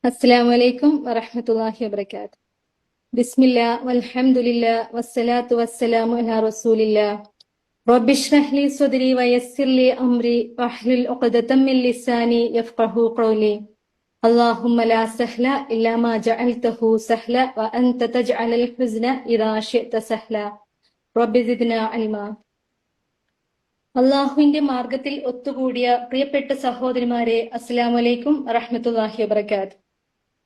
അസ്സലാമു അലൈക്കും വറഹ്മത്തുള്ളാഹി വബറകാതുഹു. ബിസ്മില്ലാ വൽഹംദുലില്ലാ വസ്സലാത്തു വസ്സലാമു അലാ റസൂലില്ലാ. റബ്ബി ഇശ്റഹ് ലി സ്വദ്രി വയസ്സിർ ലി അംരി വഹ്ലുൽ ഉഖ്ദതം മിൻ ലിസാനി യഫ്ഖഹു ഖൗലി. അല്ലാഹുമ്മ ലാ സഹ്ല ഇല്ലാ മാ ജഅൽതഹു സഹ്ല വ അൻത തജ്അലുൽ ഹുസ്ന ഇദാ ശിഅത സഹ്ല. റബ്ബി സിദ്നാ ഇൽമാ. അല്ലാഹുവിന്റെ മാർഗത്തിൽ ഒത്തുകൂടിയ പ്രിയപ്പെട്ട സഹോദരിമാരെ, അസ്സലാമു അലൈക്കും വറഹ്മത്തുള്ളാഹി വബറകാതുഹു.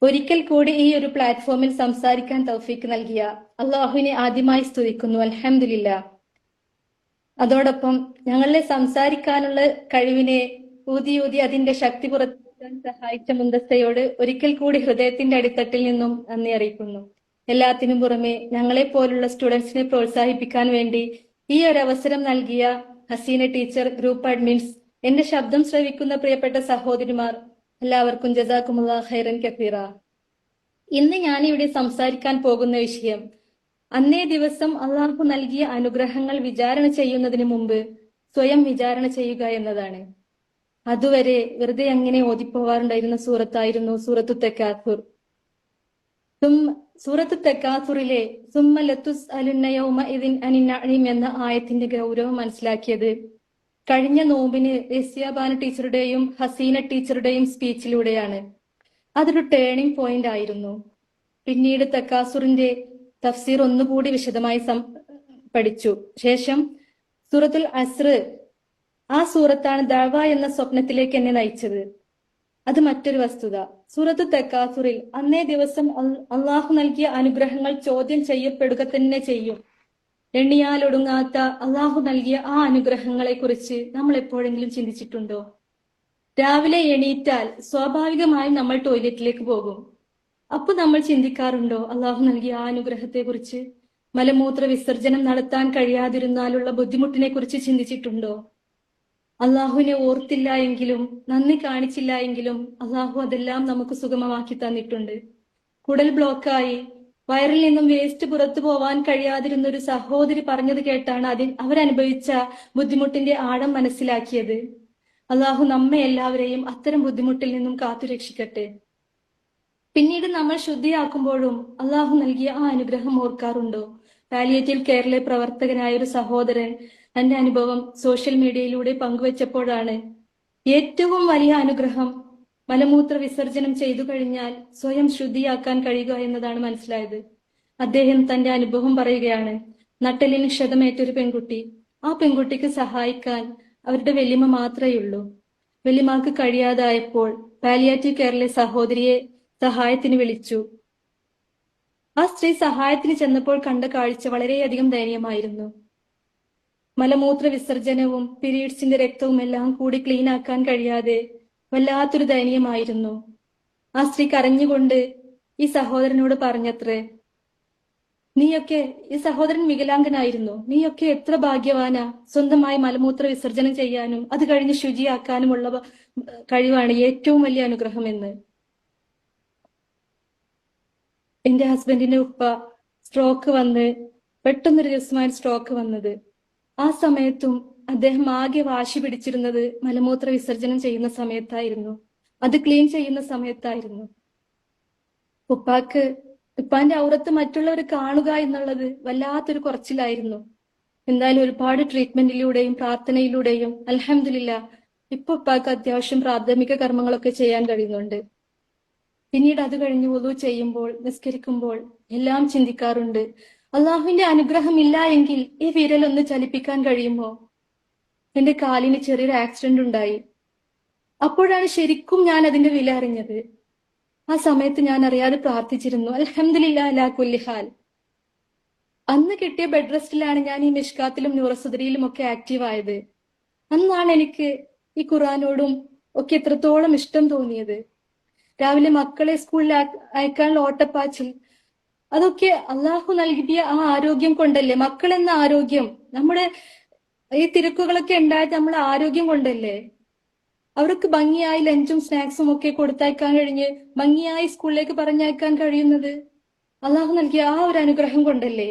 ഒരിക്കൽ കൂടി ഈ ഒരു പ്ലാറ്റ്ഫോമിൽ സംസാരിക്കാൻ തൗഫീക്ക് നൽകിയ അള്ളാഹുവിനെ ആദ്യമായി സ്തുതിക്കുന്നു. അൽഹംദുലില്ലാ. അതോടൊപ്പം ഞങ്ങളെ സംസാരിക്കാനുള്ള കഴിവിനെ ഊതി അതിന്റെ ശക്തി പുറത്തെടുക്കാൻ സഹായിച്ച മുന്തസ്സയോട് ഒരിക്കൽ കൂടി ഹൃദയത്തിന്റെ അടിത്തട്ടിൽ നിന്നും നന്ദി അറിയിക്കുന്നു. എല്ലാത്തിനും പുറമെ ഞങ്ങളെ പോലുള്ള സ്റ്റുഡൻസിനെ പ്രോത്സാഹിപ്പിക്കാൻ വേണ്ടി ഈ ഒരു അവസരം നൽകിയ ഹസീന ടീച്ചർ, ഗ്രൂപ്പ് അഡ്മിൻസ്, എന്റെ ശബ്ദം ശ്രവിക്കുന്ന പ്രിയപ്പെട്ട സഹോദരിമാർ, എല്ലാവർക്കും ജസാക്കുമുല്ലാഹ് ഖൈറൻ കസീറ. ഇന്ന് ഞാനിവിടെ സംസാരിക്കാൻ പോകുന്ന വിഷയം, അന്നേ ദിവസം അള്ളാഹു നൽകിയ അനുഗ്രഹങ്ങൾ വിചാരണ ചെയ്യുന്നതിന് മുമ്പ് സ്വയം വിചാരണ ചെയ്യുക എന്നതാണ്. അതുവരെ വെറുതെ അങ്ങനെ ഓതിപ്പോവാറുണ്ടായിരുന്ന സൂറത്തായിരുന്നു സൂറത്തു തക്കാസുർ. സൂറത്തു തക്കാസുറിലെ സുമ്മ ലതുസ്അലുന്ന യൗമഇദിൻ അനിൻ നഈം എന്ന ആയത്തിന്റെ ഗൗരവം മനസ്സിലാക്കിയത് കഴിഞ്ഞ നോമ്പിന് റസിയ ടീച്ചറുടെയും ഹസീന ടീച്ചറുടെയും സ്പീച്ചിലൂടെയാണ്. അതൊരു ടേണിംഗ് പോയിന്റ് ആയിരുന്നു. പിന്നീട് തക്കാസുറിന്റെ തഫ്സീർ ഒന്നുകൂടി വിശദമായി പഠിച്ചു ശേഷം സൂറത്തുൽ അസ്ർ, ആ സൂറത്താണ് ദഅവ എന്ന സ്വപ്നത്തിലേക്ക് എന്നെ നയിച്ചത്. അത് മറ്റൊരു വസ്തുത. സൂറത്തു തക്കാസുറിൽ അന്നേ ദിവസം അള്ളാഹു നൽകിയ അനുഗ്രഹങ്ങൾ ചോദ്യം ചെയ്യപ്പെടുക തന്നെ ചെയ്യും. എണ്ണിയാലൊടുങ്ങാത്ത അള്ളാഹു നൽകിയ ആ അനുഗ്രഹങ്ങളെ കുറിച്ച് നമ്മൾ എപ്പോഴെങ്കിലും ചിന്തിച്ചിട്ടുണ്ടോ? രാവിലെ എണീറ്റാൽ സ്വാഭാവികമായും നമ്മൾ ടോയ്ലറ്റിലേക്ക് പോകും. അപ്പൊ നമ്മൾ ചിന്തിക്കാറുണ്ടോ അള്ളാഹു നൽകിയ ആ അനുഗ്രഹത്തെ കുറിച്ച്? മലമൂത്ര വിസർജനം നടത്താൻ കഴിയാതിരുന്നാലുള്ള ബുദ്ധിമുട്ടിനെ കുറിച്ച് ചിന്തിച്ചിട്ടുണ്ടോ? അള്ളാഹുവിനെ ഓർത്തില്ല എങ്കിലും, നന്ദി കാണിച്ചില്ല എങ്കിലും അള്ളാഹു അതെല്ലാം നമുക്ക് സുഗമമാക്കി തന്നിട്ടുണ്ട്. കുടൽ ബ്ലോക്കായി വയറിൽ നിന്നും വേസ്റ്റ് പുറത്തു പോവാൻ കഴിയാതിരുന്ന ഒരു സഹോദരി പറഞ്ഞത് കേട്ടാണ് അവരനുഭവിച്ച ബുദ്ധിമുട്ടിന്റെ ആഴം മനസ്സിലാക്കിയത്. അള്ളാഹു നമ്മെ എല്ലാവരെയും അത്തരം ബുദ്ധിമുട്ടിൽ നിന്നും കാത്തുരക്ഷിക്കട്ടെ. പിന്നീട് നമ്മൾ ശുദ്ധിയാക്കുമ്പോഴും അള്ളാഹു നൽകിയ ആ അനുഗ്രഹം ഓർക്കാറുണ്ടോ? പാലിയേറ്റീവ് കെയറിലെ പ്രവർത്തകനായ ഒരു സഹോദരൻ തന്റെ അനുഭവം സോഷ്യൽ മീഡിയയിലൂടെ പങ്കുവച്ചപ്പോഴാണ് ഏറ്റവും വലിയ അനുഗ്രഹം മലമൂത്ര വിസർജനം ചെയ്തു കഴിഞ്ഞാൽ സ്വയം ശുദ്ധിയാക്കാൻ കഴിയുക എന്നതാണ് മനസ്സിലായത്. അദ്ദേഹം തന്റെ അനുഭവം പറയുകയാണ്. നട്ടെല്ലിന് ക്ഷതമേറ്റൊരു പെൺകുട്ടി, ആ പെൺകുട്ടിക്ക് സഹായിക്കാൻ അവരുടെ വല്യമ്മ മാത്രമേ ഉള്ളൂ. വല്യമ്മക്ക് കഴിയാതായപ്പോൾ പാലിയേറ്റീവ് കെയറിലെ സഹോദരിയെ സഹായത്തിന് വിളിച്ചു. ആ സ്ത്രീ സഹായത്തിന് ചെന്നപ്പോൾ കണ്ട കാഴ്ച വളരെയധികം ദയനീയമായിരുന്നു. മലമൂത്ര വിസർജനവും പീരീഡ്സിന്റെ രക്തവും എല്ലാം കൂടി ക്ലീൻ ആക്കാൻ കഴിയാതെ വല്ലാത്തൊരു ദയനീയമായിരുന്നു. ആ സ്ത്രീ കരഞ്ഞുകൊണ്ട് ഈ സഹോദരനോട് പറഞ്ഞത്രേ, ഈ സഹോദരൻ വികലാംഗനായിരുന്നു, നീയൊക്കെ എത്ര ഭാഗ്യവാനാ, സ്വന്തമായി മലമൂത്ര വിസർജനം ചെയ്യാനും അത് കഴിഞ്ഞ് ശുചിയാക്കാനുമുള്ള കഴിവാണ് ഏറ്റവും വലിയ അനുഗ്രഹം എന്ന്. എന്റെ ഹസ്ബൻഡിന്റെ ഉപ്പ സ്ട്രോക്ക് വന്ന് പെട്ടെന്നൊരു ദിവസമാണ് സ്ട്രോക്ക് വന്നത്. ആ സമയത്തും അദ്ദേഹം ആകെ വാശി പിടിച്ചിരുന്നത് മലമൂത്ര വിസർജനം ചെയ്യുന്ന സമയത്തായിരുന്നു, അത് ക്ലീൻ ചെയ്യുന്ന സമയത്തായിരുന്നു. ഉപ്പാന്റെ ഔറത്ത് മറ്റുള്ളവർ കാണുക എന്നുള്ളത് വല്ലാത്തൊരു കുറച്ചിലായിരുന്നു. എന്തായാലും ഒരുപാട് ട്രീറ്റ്മെന്റിലൂടെയും പ്രാർത്ഥനയിലൂടെയും അൽഹംദുലില്ലാ ഇപ്പൊ ഉപ്പാക്ക് അത്യാവശ്യം പ്രാഥമിക കർമ്മങ്ങളൊക്കെ ചെയ്യാൻ കഴിയുന്നുണ്ട്. പിന്നീട് അത് കഴിഞ്ഞ് വുളു ചെയ്യുമ്പോൾ, നിസ്കരിക്കുമ്പോൾ എല്ലാം ചിന്തിക്കാറുണ്ട്, അള്ളാഹുവിന്റെ അനുഗ്രഹം ഇല്ല എങ്കിൽ ഈ വിരലൊന്ന് ചലിപ്പിക്കാൻ കഴിയുമോ? എന്റെ കാലിന് ചെറിയൊരു ആക്സിഡന്റ് ഉണ്ടായി. അപ്പോഴാണ് ശരിക്കും ഞാൻ അതിന്റെ വില അറിഞ്ഞത്. ആ സമയത്ത് ഞാൻ അറിയാതെ പ്രാർത്ഥിച്ചിരുന്നു, അൽഹംദുലില്ലാ അലാ കുല്ലി ഹാൽ. അന്ന് കിട്ടിയ ബെഡ് റെസ്റ്റിലാണ് ഞാൻ ഈ മിഷ്കാത്തിലും നൂറസുദരിയിലും ഒക്കെ ആക്റ്റീവ് ആയത്. അന്നാണ് എനിക്ക് ഈ ഖുർആനോടും ഒക്കെ എത്രത്തോളം ഇഷ്ടം തോന്നിയത്. രാവിലെ മക്കളെ സ്കൂളിൽ അയക്കാനുള്ള ഓട്ടപ്പാച്ചിൽ, അതൊക്കെ അള്ളാഹു നൽകിയ ആ ആരോഗ്യം കൊണ്ടല്ലേ. മക്കളെന്ന ആരോഗ്യം, നമ്മുടെ ഈ തിരക്കുകളൊക്കെ ഉണ്ടായത് നമ്മളെ ആരോഗ്യം കൊണ്ടല്ലേ. അവർക്ക് ഭംഗിയായി ലഞ്ചും സ്നാക്സും ഒക്കെ കൊടുത്തയക്കാൻ കഴിഞ്ഞ് ഭംഗിയായി സ്കൂളിലേക്ക് പറഞ്ഞയക്കാൻ കഴിയുന്നത് അള്ളാഹു നൽകിയ ആ ഒരു അനുഗ്രഹം കൊണ്ടല്ലേ.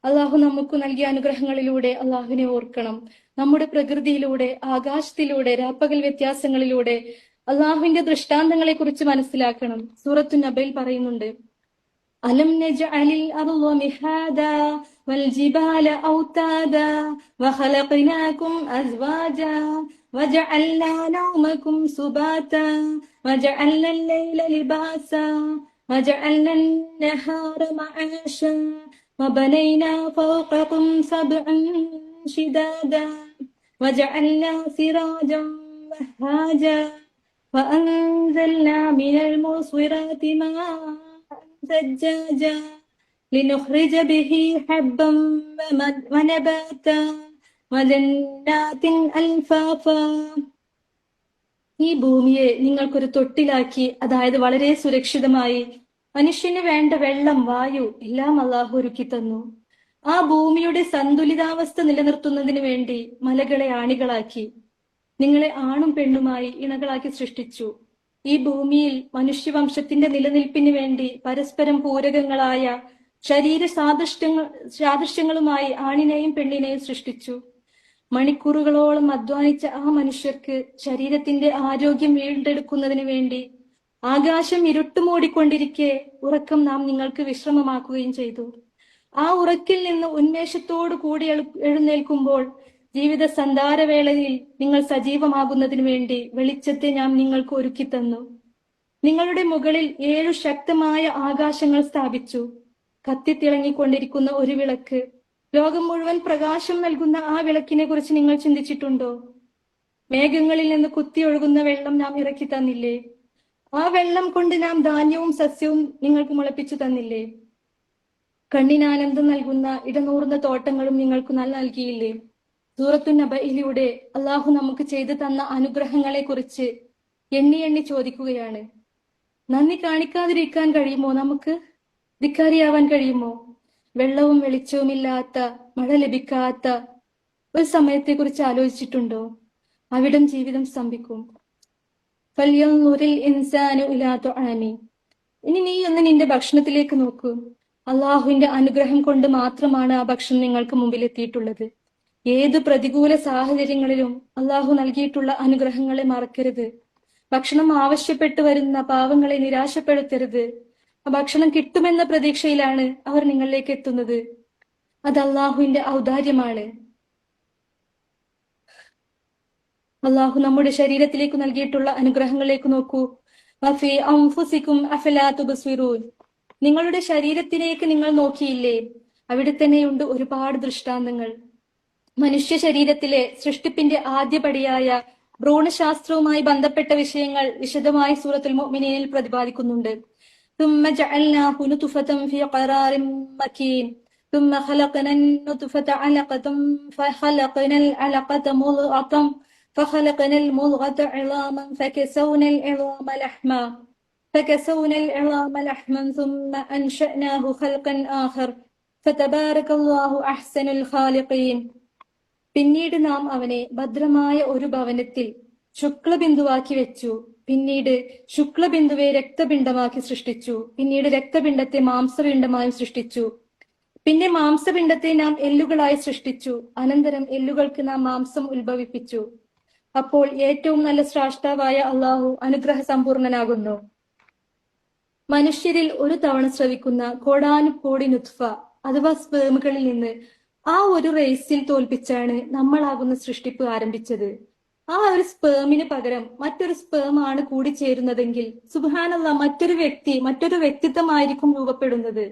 അള്ളാഹു നമുക്ക് നൽകിയ അനുഗ്രഹങ്ങളിലൂടെ അള്ളാഹുവിനെ ഓർക്കണം. നമ്മുടെ പ്രകൃതിയിലൂടെ, ആകാശത്തിലൂടെ, രാപ്പകൽ വ്യത്യാസങ്ങളിലൂടെ അള്ളാഹുവിന്റെ ദൃഷ്ടാന്തങ്ങളെ കുറിച്ച് മനസ്സിലാക്കണം. സൂറത്തു നബയിൽ പറയുന്നുണ്ട്, അലം നജ്അലിൽ അർള മിഹാദാ വൽജിബാല ഔതാദാ വഖലഖനാകും അസ്വാജാ വജഅൽനാ നൗമകും സുബാതാ വജഅൽനാ അൽ-ലൈല ലിബാസാ വജഅൽനാ അൻ-നഹാര മആശാ വബനൈനാ ഫൗഖകും സബ്അൻ ശിദാദാ വജഅൽനാ സിറാജൻ വഹാജാ وأنزلنا من المعصرات ماء ثجاجا لنخرج به حبا ونباتا وجنات ألفافا. ഈ ഭൂമിയെ നിങ്ങൾക്കൊരു തൊട്ടിലാക്കി, അതായത് വളരെ സുരക്ഷിതമായി മനുഷ്യന് വേണ്ട വെള്ളം, വായു എല്ലാം അള്ളാഹു ഒരുക്കി തന്നു. ആ ഭൂമിയുടെ സന്തുലിതാവസ്ഥ നിലനിർത്തുന്നതിന് വേണ്ടി മലകളെ ആണികളാക്കി, നിങ്ങളെ ആണും പെണ്ണുമായി ഇണകളാക്കി സൃഷ്ടിച്ചു. ഈ ഭൂമിയിൽ മനുഷ്യവംശത്തിന്റെ നിലനിൽപ്പിന് വേണ്ടി പരസ്പരം പൂരകങ്ങളായ ശരീര സാദൃശ്യങ്ങളുമായി ആണിനെയും പെണ്ണിനെയും സൃഷ്ടിച്ചു. മണിക്കൂറുകളോളം അധ്വാനിച്ച ആ മനുഷ്യർക്ക് ശരീരത്തിന്റെ ആരോഗ്യം വീണ്ടെടുക്കുന്നതിന് വേണ്ടി ആകാശം ഇരുട്ടുമൂടിക്കൊണ്ടിരിക്കെ ഉറക്കം നാം നിങ്ങൾക്ക് വിശ്രമമാക്കുകയും ചെയ്തു. ആ ഉറക്കിൽ നിന്ന് ഉന്മേഷത്തോടു കൂടി എഴുന്നേൽക്കുമ്പോൾ ജീവിത സന്ധാരവേളയിൽ നിങ്ങൾ സജീവമാകുന്നതിനു വേണ്ടി വെളിച്ചത്തെ ഞാൻ നിങ്ങൾക്ക് ഒരുക്കി തന്നു. നിങ്ങളുടെ മുകളിൽ 7 ശക്തമായ ആകാശങ്ങൾ സ്ഥാപിച്ചു. കത്തിത്തിളങ്ങിക്കൊണ്ടിരിക്കുന്ന ഒരു വിളക്ക്, ലോകം മുഴുവൻ പ്രകാശം നൽകുന്ന ആ വിളക്കിനെ കുറിച്ച് നിങ്ങൾ ചിന്തിച്ചിട്ടുണ്ടോ? മേഘങ്ങളിൽ നിന്ന് കുത്തിയൊഴുകുന്ന വെള്ളം നാം ഇറക്കി തന്നില്ലേ? ആ വെള്ളം കൊണ്ട് നാം ധാന്യവും സസ്യവും നിങ്ങൾക്ക് മുളപ്പിച്ചു തന്നില്ലേ? കണ്ണിന് ആനന്ദം നൽകുന്ന ഇടനൂർന്ന തോട്ടങ്ങളും നിങ്ങൾക്ക് നൽകിയില്ലേ? സൂറത്തു നബയിലൂടെ അള്ളാഹു നമുക്ക് ചെയ്തു തന്ന അനുഗ്രഹങ്ങളെ കുറിച്ച് എണ്ണി എണ്ണി ചോദിക്കുകയാണ്. നന്ദി കാണിക്കാതിരിക്കാൻ കഴിയുമോ? നമുക്ക് ധിക്കാരിയാവാൻ കഴിയുമോ? വെള്ളവും വെളിച്ചവും ഇല്ലാത്ത, മഴ ലഭിക്കാത്ത ഒരു സമയത്തെ കുറിച്ച് ആലോചിച്ചിട്ടുണ്ടോ? അവിടം ജീവിതം സ്തംഭിക്കും. ഫൽയൻളുറിൽ ഇൻസാനു ഇലാ തുആമി. ഇനി നീ ഒന്ന് നിന്റെ ഭക്ഷണത്തിലേക്ക് നോക്കൂ. അള്ളാഹുവിന്റെ അനുഗ്രഹം കൊണ്ട് മാത്രമാണ് ആ ഭക്ഷണം നിങ്ങൾക്ക് മുമ്പിൽ എത്തിയിട്ടുള്ളത്. ഏത് പ്രതികൂല സാഹചര്യങ്ങളിലും അള്ളാഹു നൽകിയിട്ടുള്ള അനുഗ്രഹങ്ങളെ മറക്കരുത്. ഭക്ഷണം ആവശ്യപ്പെട്ടു വരുന്ന പാവങ്ങളെ നിരാശപ്പെടുത്തരുത്. ആ ഭക്ഷണം കിട്ടുമെന്ന പ്രതീക്ഷയിലാണ് അവർ നിങ്ങളിലേക്ക് എത്തുന്നത്. അത് അള്ളാഹുവിന്റെ ഔദാര്യമാണ്. അള്ളാഹു നമ്മുടെ ശരീരത്തിലേക്ക് നൽകിയിട്ടുള്ള അനുഗ്രഹങ്ങളിലേക്ക് നോക്കൂ. വഫീ അൻഫുസികും അഫലാ തുബ്സിറൂൻ. നിങ്ങളുടെ ശരീരത്തിലേക്ക് നിങ്ങൾ നോക്കിയില്ലേ? അവിടെ തന്നെയുണ്ട് ഒരുപാട് ദൃഷ്ടാന്തങ്ങൾ. മനുഷ്യ ശരീരത്തിലെ സൃഷ്ടിപ്പിന്റെ ആദ്യപടിയായ ഭ്രൂണശാസ്ത്രവുമായി ബന്ധപ്പെട്ട വിഷയങ്ങൾ വിശദമായി സൂറത്തുൽ മുഅ്മിനീനിൽ പ്രതിപാദിക്കുന്നുണ്ട്. ثم جعلناه نطفة في قرار مكين ثم خلقنا النطفة علقة فخلقنا العلقة مضغة فخلقنا المضغة عظاما فكسونا العظام لحما ثم أنشأناه خلقا آخر فتبارك الله أحسن الخالقين. പിന്നീട് നാം അവനെ ഭദ്രമായ ഒരു ഭവനത്തിൽ ശുക്ലബിന്ദുവാക്കി വെച്ചു. പിന്നീട് ശുക്ലബിന്ദുവെ രക്തപിണ്ഡമാക്കി സൃഷ്ടിച്ചു. പിന്നീട് രക്തപിണ്ഡത്തെ മാംസപിണ്ഡമായി സൃഷ്ടിച്ചു. പിന്നെ മാംസപിണ്ഡത്തെ നാം എല്ലുകളായി സൃഷ്ടിച്ചു. അനന്തരം എല്ലുകൾക്ക് നാം മാംസം ഉത്ഭവിപ്പിച്ചു. അപ്പോൾ ഏറ്റവും നല്ല സ്രഷ്ടാവായ അള്ളാഹു അനുഗ്രഹ സമ്പൂർണനാകുന്നു. മനുഷ്യരിൽ ഒരു തവണ സ്രവിക്കുന്ന കോടാനുകോടി നുത്ഫ അഥവാ സ്പേമുകളിൽ നിന്ന് ആ ഒരു റേസിൽ തോൽപ്പിച്ചാണ് നമ്മളാകുന്ന സൃഷ്ടിപ്പ് ആരംഭിച്ചത്. ആ ഒരു സ്പേമിന് പകരം മറ്റൊരു സ്പേമാണ് കൂടിച്ചേരുന്നതെങ്കിൽ സുബ്ഹാനല്ലാഹ് മറ്റൊരു വ്യക്തിത്വമായിരിക്കും രൂപപ്പെടുന്നത്.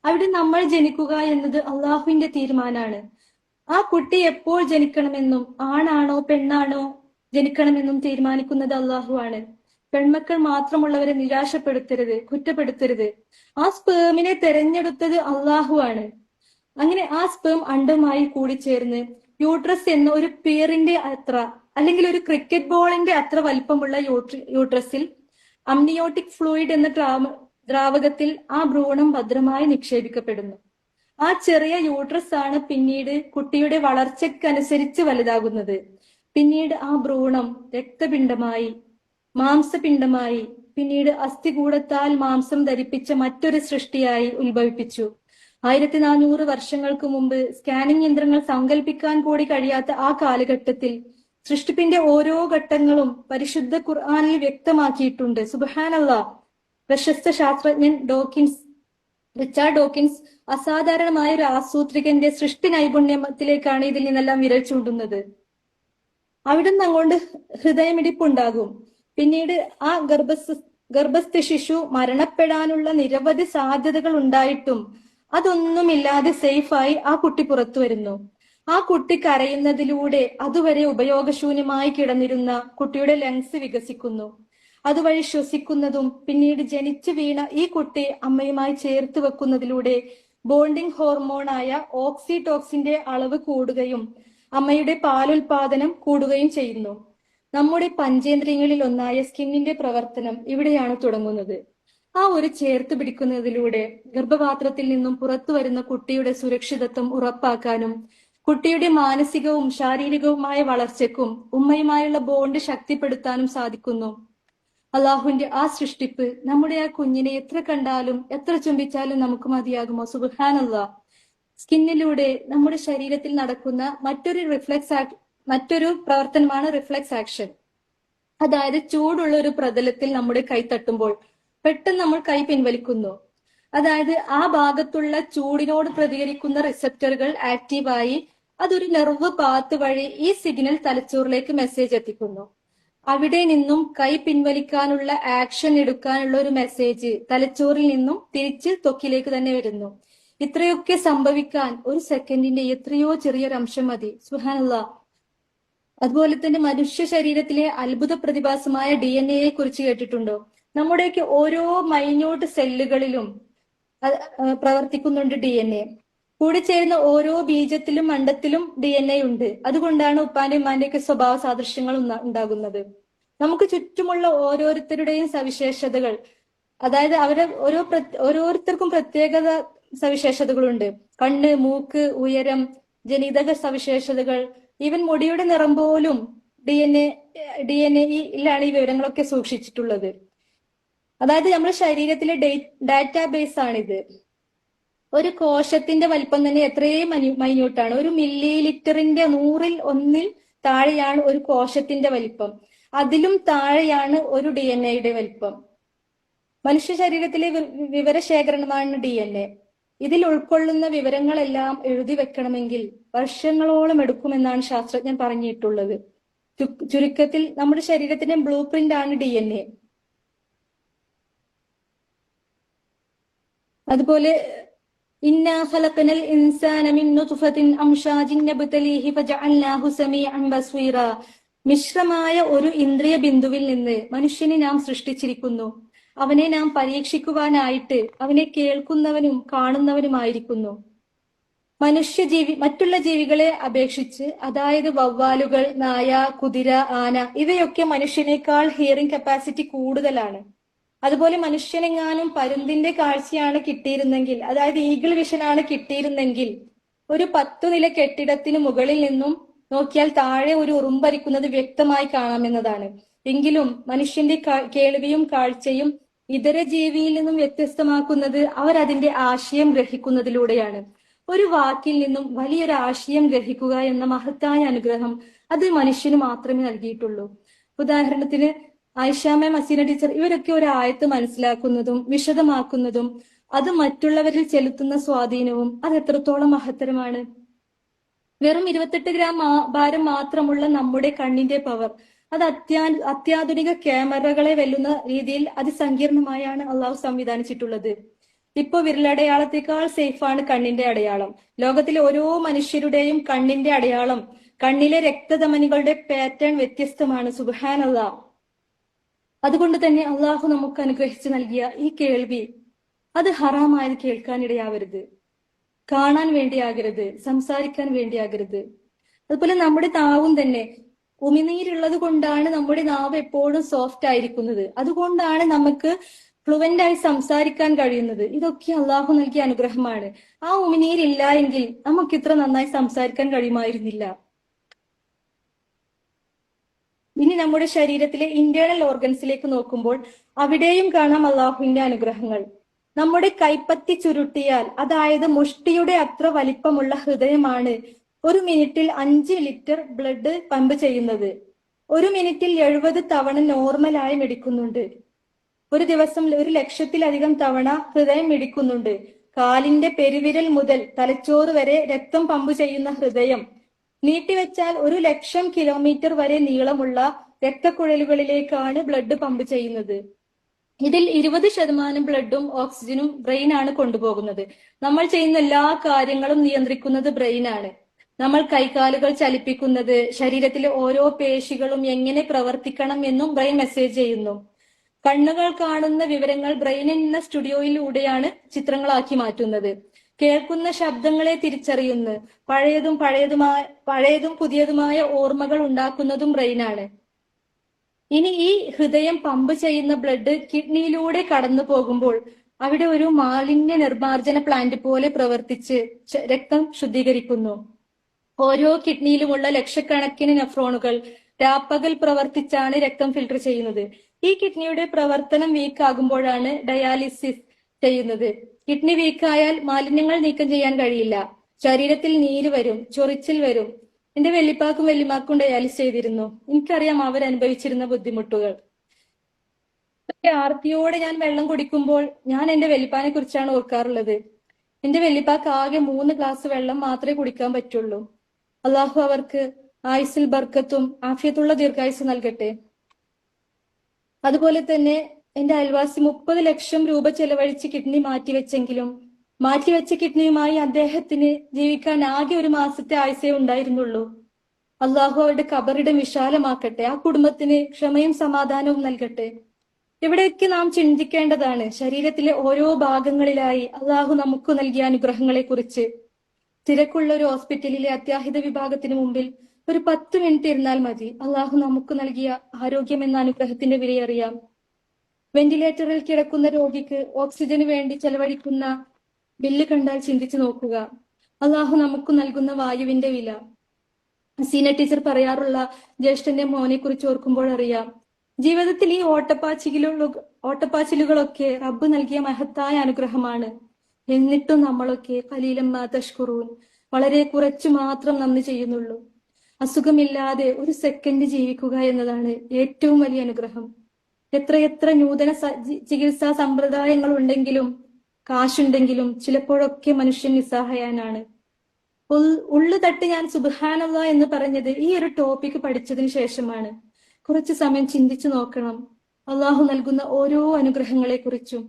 അവിടെ നമ്മൾ ജനിക്കുക എന്നത് അള്ളാഹുവിന്റെ തീരുമാനമാണ്. ആ കുട്ടി എപ്പോൾ ജനിക്കണമെന്നും ആണാണോ പെണ്ണാണോ ജനിക്കണമെന്നും തീരുമാനിക്കുന്നത് അള്ളാഹു ആണ്. പെൺമക്കൾ മാത്രമുള്ളവരെ നിരാശപ്പെടുത്തരുത്, കുറ്റപ്പെടുത്തരുത്. ആ സ്പേമിനെ തെരഞ്ഞെടുത്തത് അള്ളാഹു ആണ്. അങ്ങനെ ആ സ്പേം അണ്ടമായി കൂടിച്ചേർന്ന് യൂട്രസ് എന്ന ഒരു പിയറിന്റെ അത്ര അല്ലെങ്കിൽ ഒരു ക്രിക്കറ്റ് ബോളിന്റെ അത്ര വലിപ്പമുള്ള യൂട്രസിൽ അമ്നിയോട്ടിക് ഫ്ലൂയിഡ് എന്ന ദ്രാവകത്തിൽ ആ ഭ്രൂണം ഭദ്രമായി നിക്ഷേപിക്കപ്പെടുന്നു. ആ ചെറിയ യൂട്രസ് ആണ് പിന്നീട് കുട്ടിയുടെ വളർച്ചയ്ക്കനുസരിച്ച് വലുതാകുന്നത്. പിന്നീട് ആ ഭ്രൂണം രക്തപിണ്ഡമായി, മാംസപിണ്ഡമായി, പിന്നീട് അസ്ഥികൂടത്താൽ മാംസം ധരിപ്പിച്ച മറ്റൊരു സൃഷ്ടിയായി ഉത്ഭവിപ്പിച്ചു. 1400 വർഷങ്ങൾക്ക് മുമ്പ് സ്കാനിംഗ് യന്ത്രങ്ങൾ സങ്കല്പിക്കാൻ കൂടി കഴിയാത്ത ആ കാലഘട്ടത്തിൽ സൃഷ്ടിപ്പിന്റെ ഓരോ ഘട്ടങ്ങളും പരിശുദ്ധ ഖുർആനിൽ വ്യക്തമാക്കിയിട്ടുണ്ട്. സുബ്ഹാനല്ലാഹ്. പ്രശസ്ത ശാസ്ത്രജ്ഞൻ റിച്ചാർഡ് ഡോക്കിൻസ് അസാധാരണമായ ഒരു ആസൂത്രികന്റെ സൃഷ്ടി നൈപുണ്യത്തിലേക്കാണ് ഇതിൽ നിന്നെല്ലാം വിരൽ ചൂണ്ടുന്നത്. അവിടുന്ന് അങ്ങോട്ട് ഹൃദയമിടിപ്പുണ്ടാകും. പിന്നീട് ആ ഗർഭസ്ഥ ശിശു മരണപ്പെടാനുള്ള നിരവധി സാധ്യതകൾ ഉണ്ടായിട്ടും അതൊന്നുമില്ലാതെ സേഫായി ആ കുട്ടി പുറത്തു വരുന്നു. ആ കുട്ടി കരയുന്നതിലൂടെ അതുവരെ ഉപയോഗശൂന്യമായി കിടന്നിരുന്ന കുട്ടിയുടെ ലങ്സ് വികസിക്കുന്നു. അതുവഴി ശ്വസിക്കുന്നതും പിന്നീട് ജനിച്ചു വീണ ഈ കുട്ടി അമ്മയുമായി ചേർത്ത് വെക്കുന്നതിലൂടെ ബോണ്ടിങ് ഹോർമോണായ ഓക്സിടോക്സിന്റെ അളവ് കൂടുകയും അമ്മയുടെ പാലുൽപാദനം കൂടുകയും ചെയ്യുന്നു. നമ്മുടെ പഞ്ചേന്ദ്രിയങ്ങളിൽ ഒന്നായ സ്കിന്നിന്റെ പ്രവർത്തനം ഇവിടെയാണ് തുടങ്ങുന്നത്. ആ ഒരു ചേർത്ത് പിടിക്കുന്നതിലൂടെ ഗർഭപാത്രത്തിൽ നിന്നും പുറത്തു വരുന്ന കുട്ടിയുടെ സുരക്ഷിതത്വം ഉറപ്പാക്കാനും കുട്ടിയുടെ മാനസികവും ശാരീരികവുമായ വളർച്ചയ്ക്കും ഉമ്മയുമായുള്ള ബോണ്ട് ശക്തിപ്പെടുത്താനും സാധിക്കുന്നു. അള്ളാഹുവിന്റെ ആ സൃഷ്ടിപ്പ് നമ്മുടെ ആ കുഞ്ഞിനെ എത്ര കണ്ടാലും എത്ര ചുംബിച്ചാലും നമുക്ക് മതിയാകുമോ? സുബ്ഹാനല്ലാഹ്. സ്കിന്നിലൂടെ നമ്മുടെ ശരീരത്തിൽ നടക്കുന്ന മറ്റൊരു പ്രവർത്തനമാണ് റിഫ്ലെക്സ് ആക്ഷൻ. അതായത് ചൂടുള്ള ഒരു പ്രതലത്തിൽ നമ്മുടെ കൈ തട്ടുമ്പോൾ പെട്ടെന്ന് നമ്മൾ കൈ പിൻവലിക്കുന്നു. അതായത് ആ ഭാഗത്തുള്ള ചൂടിനോട് പ്രതികരിക്കുന്ന റിസപ്റ്ററുകൾ ആക്റ്റീവായി അതൊരു നെർവ് പാത്ത് വഴി ഈ സിഗ്നൽ തലച്ചോറിലേക്ക് മെസ്സേജ് എത്തിക്കുന്നു. അവിടെ നിന്നും കൈ പിൻവലിക്കാനുള്ള ആക്ഷൻ എടുക്കാനുള്ള ഒരു മെസ്സേജ് തലച്ചോറിൽ നിന്നും തിരിച്ച് ത്വക്കിലേക്ക് തന്നെ വരുന്നു. ഇത്രയൊക്കെ സംഭവിക്കാൻ ഒരു സെക്കൻഡിന്റെ എത്രയോ ചെറിയൊരു അംശം മതി. സുബ്ഹാനല്ലാഹ്. അതുപോലെ തന്നെ മനുഷ്യ ശരീരത്തിലെ അത്ഭുത പ്രതിഭാസമായ DNA കുറിച്ച് കേട്ടിട്ടുണ്ടോ? നമ്മുടെയൊക്കെ ഓരോ മൈന്യൂട്ട് സെല്ലുകളിലും പ്രവർത്തിക്കുന്നുണ്ട് DNA. കൂടിച്ചേരുന്ന ഓരോ ബീജത്തിലും അണ്ടത്തിലും DNA ഉണ്ട്. അതുകൊണ്ടാണ് ഉപ്പാന്റെ ഉമ്മാന്റെയൊക്കെ സ്വഭാവ സാദൃശ്യങ്ങൾ ഉണ്ടാകുന്നത്. നമുക്ക് ചുറ്റുമുള്ള ഓരോരുത്തരുടെയും സവിശേഷതകൾ, അതായത് ഓരോരുത്തർക്കും പ്രത്യേകത സവിശേഷതകളുണ്ട്. കണ്ണ്, മൂക്ക്, ഉയരം, ജനിതക സവിശേഷതകൾ, ഈവൻ മുടിയുടെ നിറം പോലും DNA-യിലാണ് ഈ വിവരങ്ങളൊക്കെ സൂക്ഷിച്ചിട്ടുള്ളത്. അതായത് നമ്മുടെ ശരീരത്തിലെ ഡാറ്റാബേസ് ആണിത്. ഒരു കോശത്തിന്റെ വലിപ്പം തന്നെ എത്രയും മൈന്യൂട്ടാണ്. ഒരു മില്ലി ലിറ്ററിന്റെ 100ൽ താഴെയാണ് ഒരു കോശത്തിന്റെ വലിപ്പം. അതിലും താഴെയാണ് ഒരു DNA-യുടെ വലിപ്പം. മനുഷ്യ ശരീരത്തിലെ വിവരശേഖരണമാണ് DNA. ഇതിൽ ഉൾക്കൊള്ളുന്ന വിവരങ്ങളെല്ലാം എഴുതി വെക്കണമെങ്കിൽ വർഷങ്ങളോളം എടുക്കുമെന്നാണ് ശാസ്ത്രജ്ഞൻ പറഞ്ഞിട്ടുള്ളത്. ചുരുക്കത്തിൽ നമ്മുടെ ശരീരത്തിന്റെ ബ്ലൂ പ്രിന്റ് ആണ് DNA. അതുപോലെ ഇന്നാ ഖലഖനൽ ഇൻസാന മിൻ നുത്ഫത്തിൻ അംശാജിൻ നബ്തലീഹി ഫജഅൽനാഹു സമീഅൻ ബസ്വീറ. മിശ്രമായ ഒരു ഇന്ദ്രിയ ബിന്ദുവിൽ നിന്ന് മനുഷ്യനെ നാം സൃഷ്ടിച്ചിരിക്കുന്നു. അവനെ നാം പരീക്ഷിക്കുവാനായിട്ട് അവനെ കേൾക്കുന്നവനും കാണുന്നവനുമായിരിക്കുന്നു. മറ്റുള്ള ജീവികളെ അപേക്ഷിച്ച്, അതായത് വവ്വാലുകൾ, നായ, കുതിര, ആന ഇവയൊക്കെ മനുഷ്യനേക്കാൾ ഹിയറിംഗ് കപ്പാസിറ്റി കൂടുതലാണ്. അതുപോലെ മനുഷ്യനെങ്ങാനും പരുന്തിന്റെ കാഴ്ചയാണ് കിട്ടിയിരുന്നെങ്കിൽ, അതായത് ഈഗിൾ വിഷനാണ് കിട്ടിയിരുന്നെങ്കിൽ, ഒരു 10 നില കെട്ടിടത്തിന് മുകളിൽ നിന്നും നോക്കിയാൽ താഴെ ഒരു ഉറുമ്പരിക്കുന്നത് വ്യക്തമായി കാണാമെന്നതാണ്. എങ്കിലും മനുഷ്യന്റെ കേൾവിയും കാഴ്ചയും ഇതര ജീവിയിൽ നിന്നും വ്യത്യസ്തമാക്കുന്നത് അവർ അതിന്റെ ആശയം ഗ്രഹിക്കുന്നതിലൂടെയാണ്. ഒരു വാക്കിൽ നിന്നും വലിയൊരു ആശയം ഗ്രഹിക്കുക എന്ന മഹത്തായ അനുഗ്രഹം അത് മനുഷ്യന് മാത്രമേ നൽകിയിട്ടുള്ളൂ. ഉദാഹരണത്തിന് ആയിഷ മാം, അസീന ടീച്ചർ ഇവരൊക്കെ ഒരു ആയത്ത് മനസ്സിലാക്കുന്നതും വിശദമാക്കുന്നതും അത് മറ്റുള്ളവരിൽ ചെലുത്തുന്ന സ്വാധീനവും അത് എത്രത്തോളം മഹത്തരമാണ്. വെറും 28 ഗ്രാം ഭാരം മാത്രമുള്ള നമ്മുടെ കണ്ണിന്റെ പവർ അത് അത്യാധുനിക ക്യാമറകളെ വെല്ലുന്ന രീതിയിൽ അതിസങ്കീർണമായാണ് അള്ളാഹു സംവിധാനിച്ചിട്ടുള്ളത്. ഇപ്പൊ വിരലടയാളത്തെക്കാൾ സേഫാണ് കണ്ണിന്റെ അടയാളം. ലോകത്തിലെ ഓരോ മനുഷ്യരുടെയും കണ്ണിന്റെ അടയാളം, കണ്ണിലെ രക്തധമനികളുടെ പാറ്റേൺ വ്യത്യസ്തമാണ്. സുബ്ഹാനല്ലാഹ്. അതുകൊണ്ട് തന്നെ അള്ളാഹു നമുക്ക് അനുഗ്രഹിച്ചു നൽകിയ ഈ കേൾവി അത് ഹറാമായത് കേൾക്കാനിടയാവരുത്, കാണാൻ വേണ്ടിയാകരുത്, സംസാരിക്കാൻ വേണ്ടിയാകരുത്. അതുപോലെ നമ്മുടെ നാവും തന്നെ ഉമിനീരുള്ളത് കൊണ്ടാണ് നമ്മുടെ നാവ് എപ്പോഴും സോഫ്റ്റ് ആയിരിക്കുന്നത്. അതുകൊണ്ടാണ് നമുക്ക് ഫ്ലുവന്റ് ആയി സംസാരിക്കാൻ കഴിയുന്നത്. ഇതൊക്കെ അള്ളാഹു നൽകിയ അനുഗ്രഹമാണ്. ആ ഉമിനീരില്ല എങ്കിൽ നമുക്ക് ഇത്ര നന്നായി സംസാരിക്കാൻ കഴിയുമായിരുന്നില്ല. ഇനി നമ്മുടെ ശരീരത്തിലെ ഇന്റേണൽ ഓർഗൻസിലേക്ക് നോക്കുമ്പോൾ അവിടെയും കാണാം അള്ളാഹുവിന്റെ അനുഗ്രഹങ്ങൾ. നമ്മുടെ കൈപ്പത്തി ചുരുട്ടിയാൽ, അതായത് മുഷ്ടിയുടെ അത്ര വലിപ്പമുള്ള ഹൃദയമാണ് ഒരു മിനിറ്റിൽ 5 ലിറ്റർ ബ്ലഡ് പമ്പ് ചെയ്യുന്നത്. ഒരു മിനിറ്റിൽ 70 തവണ നോർമലായി മിടിക്കുന്നുണ്ട്. ഒരു ദിവസം 1,00,000-ലധികം തവണ ഹൃദയം മിടിക്കുന്നുണ്ട്. കാലിന്റെ പെരുവിരൽ മുതൽ തലച്ചോറ് വരെ രക്തം പമ്പ് ചെയ്യുന്ന ഹൃദയം നീട്ടിവെച്ചാൽ 1,00,000 കിലോമീറ്റർ വരെ നീളമുള്ള രക്തക്കുഴലുകളിലേക്കാണ് ബ്ലഡ് പമ്പ് ചെയ്യുന്നത്. ഇതിൽ 20% ബ്ലഡും ഓക്സിജനും ബ്രെയിനാണ് കൊണ്ടുപോകുന്നത്. നമ്മൾ ചെയ്യുന്ന എല്ലാ കാര്യങ്ങളും നിയന്ത്രിക്കുന്നത് ബ്രെയിനാണ്. നമ്മൾ കൈകാലുകൾ ചലിപ്പിക്കുന്നത്, ശരീരത്തിലെ ഓരോ പേശികളും എങ്ങനെ പ്രവർത്തിക്കണം എന്നും ബ്രെയിൻ മെസ്സേജ് ചെയ്യുന്നു. കണ്ണുകൾ കാണുന്ന വിവരങ്ങൾ ബ്രെയിനിൽ നിന്ന് സ്റ്റുഡിയോയിലൂടെയാണ് ചിത്രങ്ങളാക്കി മാറ്റുന്നത്. കേൾക്കുന്ന ശബ്ദങ്ങളെ തിരിച്ചറിയുന്നു. പഴയതും പുതിയതുമായ ഓർമ്മകൾ ഉണ്ടാക്കുന്നതും ബ്രെയിനാണ്. ഇനി ഈ ഹൃദയം പമ്പ് ചെയ്യുന്ന ബ്ലഡ് കിഡ്നിയിലൂടെ കടന്നു പോകുമ്പോൾ അവിടെ ഒരു മാലിന്യ നിർമ്മാർജ്ജന പ്ലാന്റ് പോലെ പ്രവർത്തിച്ച് രക്തം ശുദ്ധീകരിക്കുന്നു. ഓരോ കിഡ്നിയിലുമുള്ള ലക്ഷക്കണക്കിന് നെഫ്രോണുകൾ രാപ്പകൽ പ്രവർത്തിച്ചാണ് രക്തം ഫിൽട്ടർ ചെയ്യുന്നത്. ഈ കിഡ്നിയുടെ പ്രവർത്തനം വീക്കാകുമ്പോഴാണ് ഡയാലിസിസ് ചെയ്യുന്നത്. കിഡ്നി വീക്കായാൽ മാലിന്യങ്ങൾ നീക്കം ചെയ്യാൻ കഴിയില്ല. ശരീരത്തിൽ നീര് വരും, ചൊറിച്ചിൽ വരും. എന്റെ വെല്ലിപ്പാക്കും വെല്ലിമാക്കും ഡയാലിസ് ചെയ്തിരുന്നു. എനിക്കറിയാം അവരനുഭവിച്ചിരുന്ന ബുദ്ധിമുട്ടുകൾ. ആർത്തിയോടെ ഞാൻ വെള്ളം കുടിക്കുമ്പോൾ ഞാൻ എന്റെ വെല്ലിപ്പാനെ കുറിച്ചാണ് ഓർക്കാറുള്ളത്. എന്റെ വെല്ലിപ്പാക്ക് ആകെ 3 ഗ്ലാസ് വെള്ളം മാത്രമേ കുടിക്കാൻ പറ്റുള്ളൂ. അള്ളാഹു അവർക്ക് ആയുസ്സിൽ ബർക്കത്തും ആഫിയത്തുള്ള ദീർഘായുസ് നൽകട്ടെ. അതുപോലെ തന്നെ എന്റെ അയൽവാസി 30 ലക്ഷം രൂപ ചെലവഴിച്ച് കിഡ്നി മാറ്റിവെച്ചെങ്കിലും മാറ്റിവെച്ച കിഡ്നിയുമായി അദ്ദേഹത്തിന് ജീവിക്കാൻ ആകെ 1 മാസത്തെ ആയുസേ ഉണ്ടായിരുന്നുള്ളൂ. അള്ളാഹു അവരുടെ ഖബറിടം വിശാലമാക്കട്ടെ. ആ കുടുംബത്തിന് ക്ഷമയും സമാധാനവും നൽകട്ടെ. ഇവിടെയൊക്കെ നാം ചിന്തിക്കേണ്ടതാണ് ശരീരത്തിലെ ഓരോ ഭാഗങ്ങളിലായി അള്ളാഹു നമുക്ക് നൽകിയ അനുഗ്രഹങ്ങളെ കുറിച്ച്. തിരക്കുള്ള ഒരു ഹോസ്പിറ്റലിലെ അത്യാഹിത വിഭാഗത്തിന് മുമ്പിൽ ഒരു 10 മിനിറ്റ് ഇരുന്നാൽ മതി. അള്ളാഹു നമുക്ക് നൽകിയ ആരോഗ്യം എന്ന അനുഗ്രഹത്തിന്റെ വിലയറിയാം. വെന്റിലേറ്ററിൽ കിടക്കുന്ന രോഗിക്ക് ഓക്സിജന് വേണ്ടി ചെലവഴിക്കുന്ന ബില്ല് കണ്ടാൽ ചിന്തിച്ചു നോക്കുക. അള്ളാഹു നമുക്ക് നൽകുന്ന വായുവിന്റെ വില. സീന ടീച്ചർ പറയാറുള്ള ജ്യേഷ്ഠന്റെ മോനെ കുറിച്ച് ഓർക്കുമ്പോൾ അറിയാം. ജീവിതത്തിൽ ഈ ഓട്ടപ്പാച്ചിലുകളൊക്കെ റബ്ബ് നൽകിയ മഹത്തായ അനുഗ്രഹമാണ്. എന്നിട്ടും നമ്മളൊക്കെ ഖലീലമ്മാ തഷ്കുറൂൻ, വളരെ കുറച്ചു മാത്രം നന്ദി ചെയ്യുന്നുള്ളൂ. അസുഖമില്ലാതെ 1 സെക്കൻഡ് ജീവിക്കുക എന്നതാണ് ഏറ്റവും വലിയ അനുഗ്രഹം. എത്രയെത്ര നൂതന ചികിത്സാ സമ്പ്രദായങ്ങൾ ഉണ്ടെങ്കിലും കാശുണ്ടെങ്കിലും ചിലപ്പോഴൊക്കെ മനുഷ്യൻ നിസ്സഹായനാണ്. ഉള്ളു തട്ടി ഞാൻ സുബ്ഹാനല്ലാഹ് എന്ന് പറഞ്ഞത് ഈ ഒരു ടോപ്പിക് പഠിച്ചതിന് ശേഷമാണ്. കുറച്ചു സമയം ചിന്തിച്ചു നോക്കണം അള്ളാഹു നൽകുന്ന ഓരോ അനുഗ്രഹങ്ങളെ കുറിച്ചും.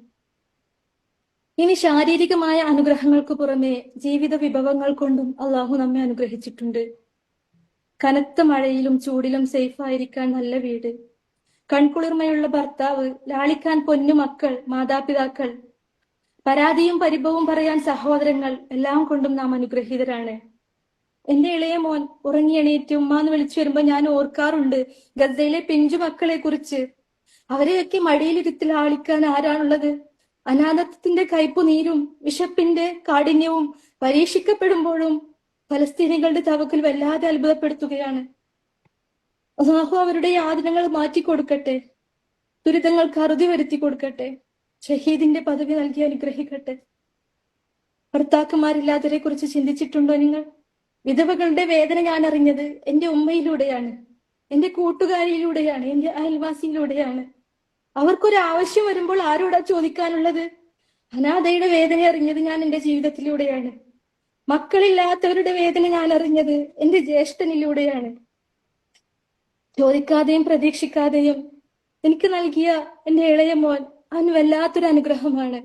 ഇനി ശാരീരികമായ അനുഗ്രഹങ്ങൾക്ക് പുറമെ ജീവിത വിഭവങ്ങൾ കൊണ്ടും അള്ളാഹു നമ്മെ അനുഗ്രഹിച്ചിട്ടുണ്ട്. കനത്ത മഴയിലും ചൂടിലും സേഫായിരിക്കാൻ നല്ല വീട്, കൺകുളിർമയുള്ള ഭർത്താവ്, ലാളിക്കാൻ പൊന്നു മക്കൾ, മാതാപിതാക്കൾ, പരാതിയും പരിഭവവും പറയാൻ സഹോദരങ്ങൾ, എല്ലാം കൊണ്ടും നാം അനുഗ്രഹീതരാണ്. എന്റെ ഇളയ മോൻ ഉറങ്ങി എണീറ്റ് ഉമ്മാന്ന് വിളിച്ചു വരുമ്പോ ഞാൻ ഓർക്കാറുണ്ട് ഗസയിലെ പിഞ്ചു മക്കളെ കുറിച്ച്. അവരെയൊക്കെ മടിയിലിരുത്തി ലാളിക്കാൻ ആരാണുള്ളത്? അനാഥത്വത്തിന്റെ കയ്പുനീരും വിശപ്പിന്റെ കാഠിന്യവും പരീക്ഷിക്കപ്പെടുമ്പോഴും ഫലസ്തീനികളുടെ തവക്കൽ വല്ലാതെ അത്ഭുതപ്പെടുത്തുകയാണ്. അല്ലാഹു അവരുടെ യാതനകൾ മാറ്റിക്കൊടുക്കട്ടെ, ദുരിതങ്ങൾക്ക് അറുതി വരുത്തി കൊടുക്കട്ടെ, ഷഹീദിന്റെ പദവി നൽകി അനുഗ്രഹിക്കട്ടെ. ഭർത്താക്കന്മാരില്ലാത്തവരെ കുറിച്ച് ചിന്തിച്ചിട്ടുണ്ടോ നിങ്ങൾ? വിധവകളുടെ വേദന ഞാൻ അറിഞ്ഞത് എന്റെ ഉമ്മയിലൂടെയാണ്, എന്റെ കൂട്ടുകാരിയിലൂടെയാണ്, എന്റെ അയൽവാസിയിലൂടെയാണ്. അവർക്കൊരു ആവശ്യം വരുമ്പോൾ ആരോടാ ചോദിക്കാനുള്ളത്? അനാഥയുടെ വേദന അറിഞ്ഞത് ഞാൻ എന്റെ ജീവിതത്തിലൂടെയാണ്. മക്കളില്ലാത്തവരുടെ വേദന ഞാൻ അറിഞ്ഞത് എന്റെ ജ്യേഷ്ഠനിലൂടെയാണ്. ചോദിക്കാതെയും പ്രതീക്ഷിക്കാതെയും എനിക്ക് നൽകിയ എന്റെ ഇളയ മോൻ അവന് വല്ലാത്തൊരു അനുഗ്രഹമാണ്.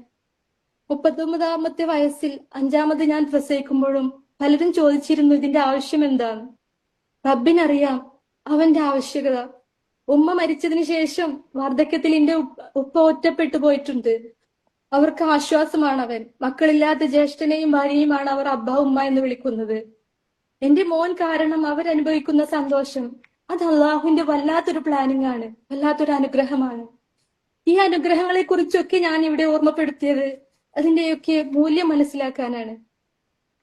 39-ാമത്തെ വയസ്സിൽ 5ാമത് ഞാൻ പ്രസവിക്കുമ്പോഴും പലരും ചോദിച്ചിരുന്നു ഇതിന്റെ ആവശ്യം എന്താണ്. റബ്ബിനറിയാം അവന്റെ ആവശ്യകത. ഉമ്മ മരിച്ചതിന് ശേഷം വാർദ്ധക്യത്തിൽ എന്റെ ഉപ്പ ഒറ്റപ്പെട്ടു പോയിട്ടുണ്ട്. അവർക്ക് ആശ്വാസമാണ് അവൻ. മക്കളില്ലാത്ത ജ്യേഷ്ഠനെയും ഭാര്യയുമാണ് അവർ അബ്ബ ഉമ്മ എന്ന് വിളിക്കുന്നത്. എന്റെ മോൻ കാരണം അവരനുഭവിക്കുന്ന സന്തോഷം അത് അള്ളാഹുവിന്റെ വല്ലാത്തൊരു പ്ലാനിങ് ആണ്, വല്ലാത്തൊരു അനുഗ്രഹമാണ്. ഈ അനുഗ്രഹങ്ങളെ കുറിച്ചൊക്കെ ഞാൻ ഇവിടെ ഓർമ്മപ്പെടുത്തിയത് അതിന്റെയൊക്കെ മൂല്യം മനസ്സിലാക്കാനാണ്.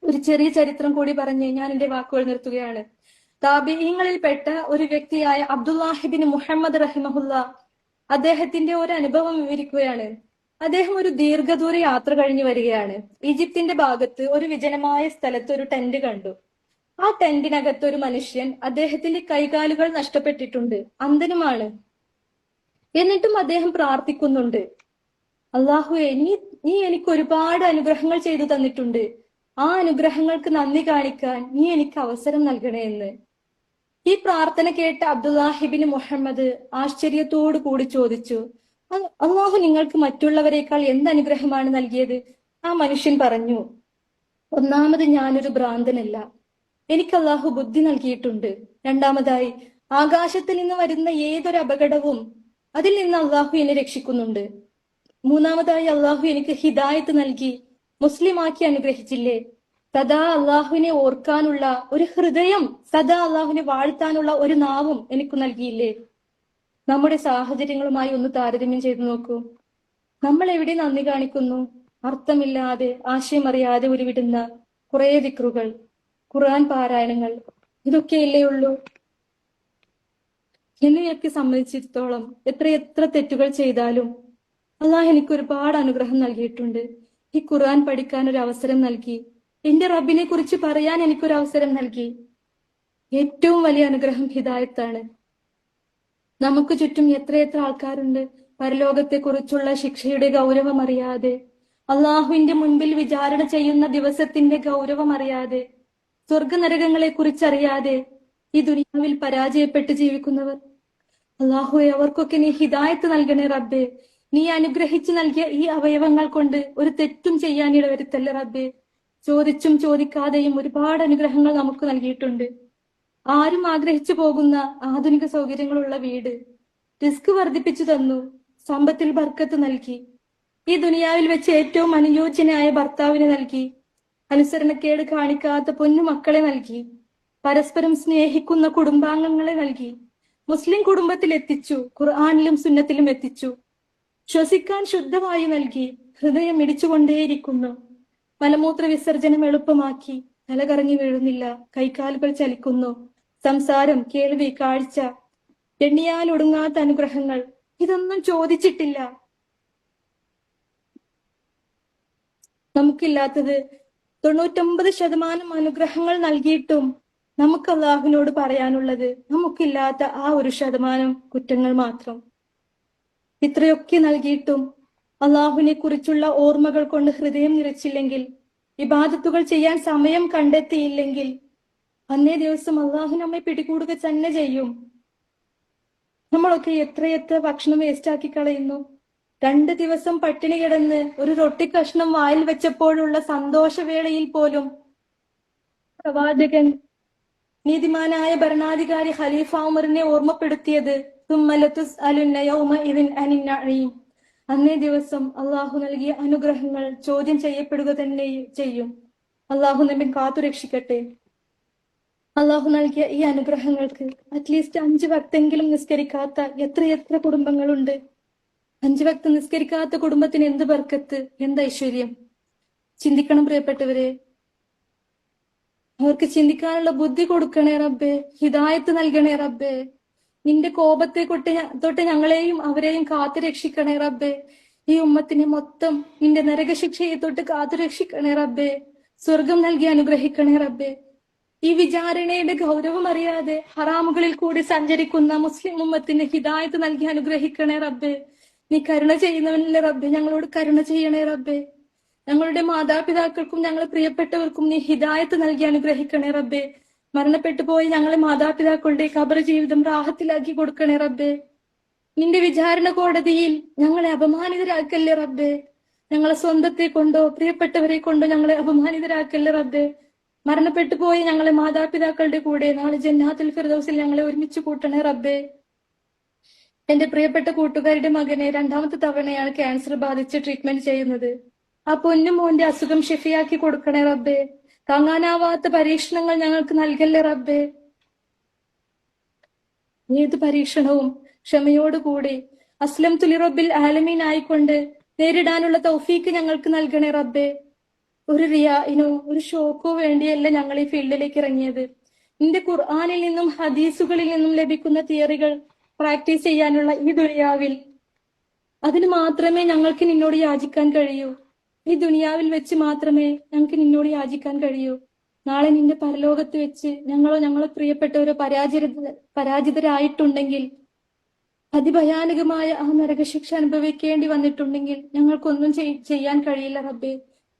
ഒരു ചെറിയ ചരിത്രം കൂടി പറഞ്ഞ് ഞാൻ എന്റെ വാക്കുകൾ നിർത്തുകയാണ്. താബിഈങ്ങളിൽപ്പെട്ട ഒരു വ്യക്തിയായ അബ്ദുല്ലാഹിബിൻ മുഹമ്മദ് റഹിമഹുല്ല അദ്ദേഹത്തിന്റെ ഒരു അനുഭവം വിവരിക്കുകയാണ്. അദ്ദേഹം ഒരു ദീർഘദൂര യാത്ര കഴിഞ്ഞു വരികയാണ്. ഈജിപ്തിന്റെ ഭാഗത്ത് ഒരു വിജനമായ സ്ഥലത്ത് ഒരു ടെന്റ് കണ്ടു. ആ ടെന്റിനകത്ത് ഒരു മനുഷ്യൻ, അദ്ദേഹത്തിന്റെ കൈകാലുകൾ നഷ്ടപ്പെട്ടിട്ടുണ്ട്, അന്ധനുമാണ്. എന്നിട്ടും അദ്ദേഹം പ്രാർത്ഥിക്കുന്നുണ്ട്, അള്ളാഹുവെ, നീ എനിക്ക് ഒരുപാട് അനുഗ്രഹങ്ങൾ ചെയ്തു തന്നിട്ടുണ്ട്, ആ അനുഗ്രഹങ്ങൾക്ക് നന്ദി കാണിക്കാൻ നീ എനിക്ക് അവസരം നൽകണേ എന്ന്. ഈ പ്രാർത്ഥന കേട്ട അബ്ദുല്ലാഹിബിന് മുഹമ്മദ് ആശ്ചര്യത്തോടു കൂടി ചോദിച്ചു, അള്ളാഹു നിങ്ങൾക്ക് മറ്റുള്ളവരെക്കാൾ എന്ത് അനുഗ്രഹമാണ് നൽകിയത്? ആ മനുഷ്യൻ പറഞ്ഞു, ഒന്നാമത് ഞാനൊരു ഭ്രാന്തനല്ല, എനിക്ക് അള്ളാഹു ബുദ്ധി നൽകിയിട്ടുണ്ട്. രണ്ടാമതായി, ആകാശത്തിൽ നിന്ന് വരുന്ന ഏതൊരു അപകടവും അതിൽ നിന്ന് അള്ളാഹു എന്നെ രക്ഷിക്കുന്നുണ്ട്. മൂന്നാമതായി, അള്ളാഹു എനിക്ക് ഹിദായത്ത് നൽകി മുസ്ലിമാക്കി അനുഗ്രഹിച്ചില്ലേ? സദാ അള്ളാഹുവിനെ ഓർക്കാനുള്ള ഒരു ഹൃദയം, സദാ അള്ളാഹുവിനെ വാഴ്ത്താനുള്ള ഒരു നാവും എനിക്ക് നൽകിയില്ലേ? നമ്മുടെ സാഹചര്യങ്ങളുമായി ഒന്ന് താരതമ്യം ചെയ്തു നോക്കൂ. നമ്മൾ എവിടെ നന്ദി കാണിക്കുന്നു? അർത്ഥമില്ലാതെ, ആശയമറിയാതെ ഉരുവിടുന്ന കുറെ ദിക്റുകൾ, ഖുർആൻ പാരായണങ്ങൾ, ഇതൊക്കെയല്ലേ ഉള്ളൂ. എന്നെയൊക്കെ സംബന്ധിച്ചിടത്തോളം എത്ര തെറ്റുകൾ ചെയ്താലും അള്ളാഹ് എനിക്ക് ഒരുപാട് അനുഗ്രഹം നൽകിയിട്ടുണ്ട്. ഈ ഖുർആൻ പഠിക്കാൻ ഒരു അവസരം നൽകി, എന്റെ റബ്ബിനെ കുറിച്ച് പറയാൻ എനിക്കൊരു അവസരം നൽകി. ഏറ്റവും വലിയ അനുഗ്രഹം ഹിദായത്താണ്. നമുക്ക് ചുറ്റും എത്ര ആൾക്കാരുണ്ട് പരലോകത്തെ കുറിച്ചുള്ള ശിക്ഷയുടെ ഗൗരവം അറിയാതെ, അള്ളാഹുവിന്റെ മുൻപിൽ വിചാരണ ചെയ്യുന്ന ദിവസത്തിന്റെ ഗൗരവം അറിയാതെ, സ്വർഗനരകങ്ങളെ കുറിച്ചറിയാതെ ഈ ദുനിയാവിൽ പരാജയപ്പെട്ട് ജീവിക്കുന്നവർ. അള്ളാഹുവെ, അവർക്കൊക്കെ നീ ഹിദായത്ത് നൽകണേ റബ്ബേ. നീ അനുഗ്രഹിച്ചു നൽകിയ ഈ അവയവങ്ങൾ കൊണ്ട് ഒരു തെറ്റും ചെയ്യാനിട വരുത്തല്ല റബ്ബേ. ചോദിച്ചും ചോദിക്കാതെയും ഒരുപാട് അനുഗ്രഹങ്ങൾ നമുക്ക് നൽകിയിട്ടുണ്ട്. ആരും ആഗ്രഹിച്ചു പോകുന്ന ആധുനിക സൗകര്യങ്ങളുള്ള വീട്, റിസ്ക് വർദ്ധിപ്പിച്ചു തന്നു, സമ്പത്തിൽ ബർക്കത്ത് നൽകി, ഈ ദുനിയാവിൽ വെച്ച് ഏറ്റവും അനുയോജ്യനായ ഭർത്താവിനെ നൽകി, അനുസരണക്കേട് കാണിക്കാത്ത പൊന്നു മക്കളെ നൽകി, പരസ്പരം സ്നേഹിക്കുന്ന കുടുംബാംഗങ്ങളെ നൽകി, മുസ്ലിം കുടുംബത്തിൽ എത്തിച്ചു, ഖുർആനിലും സുന്നത്തിലും എത്തിച്ചു, ശ്വസിക്കാൻ ശുദ്ധവായു നൽകി, ഹൃദയം ഇടിച്ചുകൊണ്ടേയിരിക്കുന്നു, മലമൂത്ര വിസർജനം എളുപ്പമാക്കി, തലകറങ്ങി വീഴുന്നില്ല, കൈകാലുകൾ ചലിക്കുന്നു, സംസാരം, കേൾവി, കാഴ്ച, എണ്ണിയാൽ ഒടുങ്ങാത്ത അനുഗ്രഹങ്ങൾ. ഇതൊന്നും ചോദിച്ചിട്ടില്ല. നമുക്കില്ലാത്തത് 99% അനുഗ്രഹങ്ങൾ നൽകിയിട്ടും നമുക്ക് അള്ളാഹുവിനോട് പറയാനുള്ളത് നമുക്കില്ലാത്ത ആ 1% കുറ്റങ്ങൾ മാത്രം. ഇത്രയൊക്കെ നൽകിയിട്ടും അള്ളാഹുവിനെ കുറിച്ചുള്ള ഓർമ്മകൾ കൊണ്ട് ഹൃദയം നിറച്ചില്ലെങ്കിൽ, ഇബാദത്തുകൾ ചെയ്യാൻ സമയം കണ്ടെത്തിയില്ലെങ്കിൽ, അന്നേ ദിവസം അള്ളാഹു നമ്മെ പിടികൂടുക തന്നെ ചെയ്യും. നമ്മളൊക്കെ എത്ര ഭക്ഷണം വേസ്റ്റാക്കി കളയുന്നു. 2 ദിവസം പട്ടിണി കിടന്ന് ഒരു റൊട്ടി കഷ്ണം വായിൽ വെച്ചപ്പോഴുള്ള സന്തോഷവേളയിൽ പോലും പ്രവാചകൻ നീതിമാനായ ഭരണാധികാരി ഖലീഫ ഉമറിനെ ഓർമ്മപ്പെടുത്തിയത് അന്നേ ദിവസം അള്ളാഹു നൽകിയ അനുഗ്രഹങ്ങൾ ചോദ്യം ചെയ്യപ്പെടുക തന്നെ ചെയ്യും. അള്ളാഹു നമ്മെ കാത്തുരക്ഷിക്കട്ടെ. അള്ളാഹു നൽകിയ ഈ അനുഗ്രഹങ്ങൾക്ക് അറ്റ്ലീസ്റ്റ് 5 വക്തെങ്കിലും നിസ്കരിക്കാത്ത എത്ര കുടുംബങ്ങളുണ്ട്. 5 വക്ത് നിസ്കരിക്കാത്ത കുടുംബത്തിന് എന്ത് ബർക്കത്ത്, എന്ത് ഐശ്വര്യം. ചിന്തിക്കണം പ്രിയപ്പെട്ടവരെ. അവർക്ക് ചിന്തിക്കാനുള്ള ബുദ്ധി കൊടുക്കണേ റബ്ബേ, ഹിദായത്ത് നൽകണേ റബ്ബേ. നിന്റെ കോപത്തെ തൊട്ട് ഞങ്ങളെയും അവരെയും കാത്തു രക്ഷിക്കണേ റബ്ബേ. ഈ ഉമ്മത്തിനെ മൊത്തം നിന്റെ നരകശിക്ഷയെ തൊട്ട് കാത്തു രക്ഷിക്കണേ റബ്ബേ. സ്വർഗം നൽകി അനുഗ്രഹിക്കണേ റബ്ബേ. ഈ വിചാരണയുടെ ഗൗരവം അറിയാതെ ഹറാമുകളിൽ കൂടി സഞ്ചരിക്കുന്ന മുസ്ലിം ഉമ്മത്തിന് ഹിദായത്ത് നൽകി അനുഗ്രഹിക്കണേ റബ്ബേ. നീ കരുണ ചെയ്യുന്നവനല്ലേ റബ്ബേ, ഞങ്ങളോട് കരുണ ചെയ്യണേ റബ്ബേ. ഞങ്ങളുടെ മാതാപിതാക്കൾക്കും ഞങ്ങളെ പ്രിയപ്പെട്ടവർക്കും നീ ഹിദായത്ത് നൽകി അനുഗ്രഹിക്കണേ റബ്ബേ. മരണപ്പെട്ടു പോയി ഞങ്ങളെ മാതാപിതാക്കളുടെ ഖബർ ജീവിതം റാഹത്തിലാക്കി കൊടുക്കണേ റബ്ബേ. നിന്റെ വിചാരണ കോടതിയിൽ ഞങ്ങളെ അപമാനിതരാക്കല്ലേ റബ്ബേ. ഞങ്ങളെ സ്വന്തത്തെ കൊണ്ടോ പ്രിയപ്പെട്ടവരെ കൊണ്ടോ ഞങ്ങളെ അപമാനിതരാക്കല്ലേ റബ്ബേ. മരണപ്പെട്ടു പോയി ഞങ്ങളെ മാതാപിതാക്കളുടെ കൂടെ നാളെ ജന്നാത്തുൽ ഫിർദൗസിൽ ഞങ്ങളെ ഒരുമിച്ച് കൂട്ടണേ റബ്ബേ. എന്റെ പ്രിയപ്പെട്ട കൂട്ടുകാരുടെ മകനെ 2ാമത്തെ തവണയാണ് ക്യാൻസർ ബാധിച്ച് ട്രീറ്റ്മെന്റ് ചെയ്യുന്നത്. ആ പൊന്നു മോന്റെ അസുഖം ഷിഫിയാക്കി കൊടുക്കണേ റബ്ബേ. താങ്ങാനാവാത്ത പരീക്ഷണങ്ങൾ ഞങ്ങൾക്ക് നൽകല്ലേ റബ്ബേ. ഏത് പരീക്ഷണവും ക്ഷമയോടുകൂടി അസ്ലം തുലി റബ്ബിൽ ആലമീൻ ആയിക്കൊണ്ട് നേരിടാനുള്ള തൗഫീക്ക് ഞങ്ങൾക്ക് നൽകണേ റബ്ബേ. ഒരു റിയാഇനോ ഒരു ഷോക്കോ വേണ്ടിയല്ല ഞങ്ങൾ ഈ ഫീൽഡിലേക്ക് ഇറങ്ങിയത്. നിന്റെ ഖുർആനിൽ നിന്നും ഹദീസുകളിൽ നിന്നും ലഭിക്കുന്ന തിയറികൾ പ്രാക്ടീസ് ചെയ്യാനുള്ള ഈ ദുനിയാവിൽ അതിന് മാത്രമേ ഞങ്ങൾക്ക് നിന്നോട് യാചിക്കാൻ കഴിയൂ. ഈ ദുനിയാവിൽ വെച്ച് മാത്രമേ ഞങ്ങൾക്ക് നിന്നോട് യാചിക്കാൻ കഴിയൂ. നാളെ നിന്റെ പരലോകത്ത് വെച്ച് ഞങ്ങളോ പ്രിയപ്പെട്ടവരോ പരാജിതരായിട്ടുണ്ടെങ്കിൽ, അതിഭയാനകമായ ആ നരകശിക്ഷ അനുഭവിക്കേണ്ടി വന്നിട്ടുണ്ടെങ്കിൽ ഞങ്ങൾക്കൊന്നും ചെയ്യാൻ കഴിയില്ല റബ്ബേ.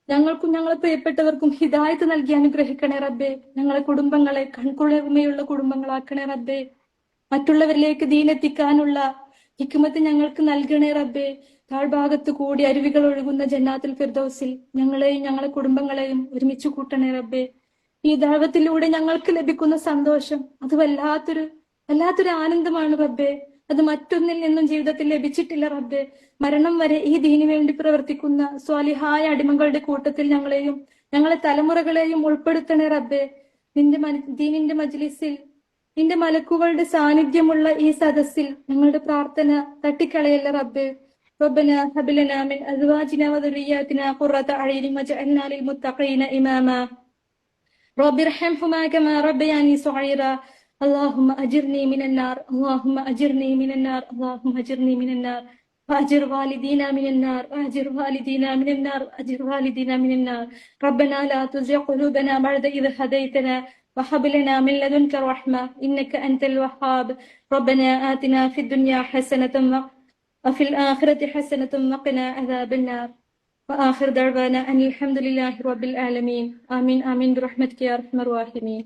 ഞങ്ങൾക്കും ഞങ്ങളെ പ്രിയപ്പെട്ടവർക്കും ഹിദായത്ത് നൽകി അനുഗ്രഹിക്കണേ റബ്ബേ. ഞങ്ങളെ കുടുംബങ്ങളെ കൺകുളിർമയുള്ള കുടുംബങ്ങളാക്കണേ റബ്ബേ. മറ്റുള്ളവരിലേക്ക് ദീനെത്തിക്കാനുള്ള ഹിക്മത്ത് ഞങ്ങൾക്ക് നൽകണേ റബ്ബേ. താഴ്ഭാഗത്ത് കൂടി അരുവികൾ ഒഴുകുന്ന ജന്നാത്തുൽ ഫിർദൗസിൽ ഞങ്ങളെയും ഞങ്ങളെ കുടുംബങ്ങളെയും ഒരുമിച്ച് കൂട്ടണേ റബ്ബേ. ഈ ദഅവത്തിലൂടെ ഞങ്ങൾക്ക് ലഭിക്കുന്ന സന്തോഷം അത് വല്ലാത്തൊരു ആനന്ദമാണ് റബ്ബേ. അത് മറ്റൊന്നിൽ നിന്നും ജീവിതത്തിൽ ലഭിച്ചിട്ടില്ല റബ്ബേ. മരണം വരെ ഈ ദീനു വേണ്ടി പ്രവർത്തിക്കുന്ന സ്വാലിഹായ അടിമകളുടെ കൂട്ടത്തിൽ ഞങ്ങളെയും ഞങ്ങളെ തലമുറകളെയും ഉൾപ്പെടുത്തണേ റബ്ബേ. ദീനിന്റെ മജ്ലിസിൽ നിന്റെ മലക്കുകളുടെ സാന്നിധ്യമുള്ള ഈ സദസ്സിൽ ഞങ്ങളുടെ പ്രാർത്ഥന തട്ടിക്കളയല്ല റബ്ബേ. ربنا هب لنا من أزواجنا وذرياتنا قرة أعين واجعلنا للمتقين إماما رب ارحمهما كما ربياني صغيرا اللهم أجرني من النار اللهم أجرني من النار اللهم أجرني من النار وأجر والدينا من النار وأجر والدينا من النار وأجر والدينا من النار ربنا لا تزغ قلوبنا بعد إذ هديتنا وهب لنا من لدنك رحمة إنك أنت الوهاب ربنا آتنا في الدنيا حسنة وفي الآخرة حسنة وقنا عذاب النار وآخر دعوانا أن الحمد لله رب العالمين آمين آمين برحمتك يا أرحم الراحمين.